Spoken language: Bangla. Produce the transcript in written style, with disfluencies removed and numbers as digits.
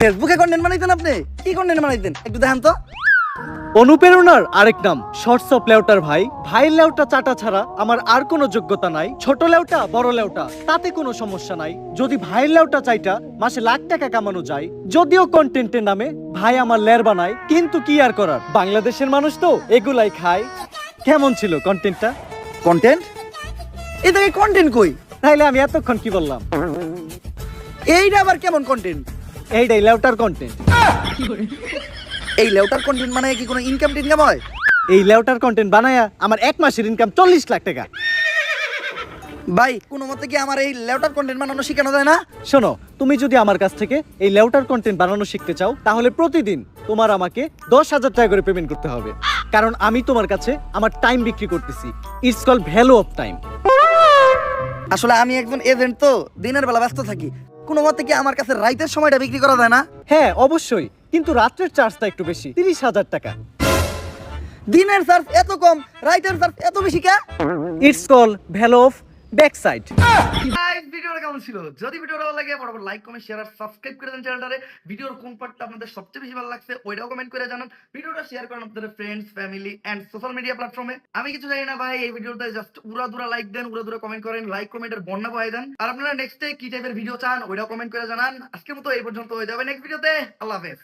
ফেসবুকে কন্টেন্ট বানাইতেন আপনি? কি কন্টেন্ট বানাইতেন একটু দেখান তো। অনুপ্রেরণার আরেক নাম শর্টস অফ লেউটার ভাই। ভাইয়ের লেউটা চাটা ছাড়া আমার আর কোনো যোগ্যতা নাই। ছোট লেউটা বড় লেউটা তাতে কোনো সমস্যা নাই। যদি ভাইয়ের লেউটা চাইটা মাসে লাখ টাকা কামানো যায়, যদিও কন্টেন্টের নামে ভাই আমার লের বানায়, কিন্তু কি আর করার, বাংলাদেশের মানুষ তো এগুলাই খায়। কেমন ছিল কন্টেন্টটা? কন্টেন্ট? এই থেকে কন্টেন্ট কই? তাইলে আমি এতক্ষণ কি বললাম? এইটা আবার কেমন কন্টেন্ট? এইটাই লেউটার কন্টেন্ট। এই লেউটার কন্টেন্ট মানে কি কোনো ইনকাম টিনকাম হয়? এই লেউটার কন্টেন্ট বানায়া আমার এক মাসের ইনকাম 40 লাখ টাকা। ভাই কোনো মতে কি আমার এই লেউটার কন্টেন্ট বানানো শেখানো যায় না? শোনো, তুমি যদি আমার কাছ থেকে এই লেউটার কন্টেন্ট বানানো শিখতে চাও, তাহলে প্রতিদিন তোমার আমাকে 10,000 টাকা করে পেমেন্ট করতে হবে। কারণ আমি তোমার কাছে আমার টাইম বিক্রি করতেছি। It's call value of time. আসলে আমি একজন এজেন্ট, তো দিনের বেলা ব্যস্ত থাকি। কোনো মতে কি আমার কাছে রাইতের সময়টা বিক্রি করা যায় না? হ্যাঁ অবশ্যই, কিন্তু রাত্রের চার্জটা একটু বেশি, 30,000 টাকা। দিনের চার্জ এত কম, রাইতের চার্জ এত বেশি কে? It's call value of back side. Guys, ভিডিওটা কেমন ছিল? যদি ভিডিওটা ভালো লাগে বরাবর লাইক কমেন্ট শেয়ার আর সাবস্ক্রাইব করে দেন চ্যানেলটারে। ভিডিওর কোন পার্টটা আপনাদের সবচেয়ে বেশি ভালো লাগছে ওইটাও কমেন্ট করে জানান। ভিডিওটা শেয়ার করেন আপনাদের friends, family and social media প্ল্যাটফর্মে। আমি কিছু জানি না ভাই, এই ভিডিওতে জাস্ট উড়াদুরা লাইক দেন, উড়াদুরা কমেন্ট করেন, লাইক কমেন্টের বন্যা বহাই দেন। আর আপনারা নেক্সট ডে কি টাইপের ভিডিও চান ওইটাও কমেন্ট করে জানান। আজকের মতো এই পর্যন্ত, হয়ে যাবে নেক্সট ভিডিওতে। আল্লাহ হাফেজ।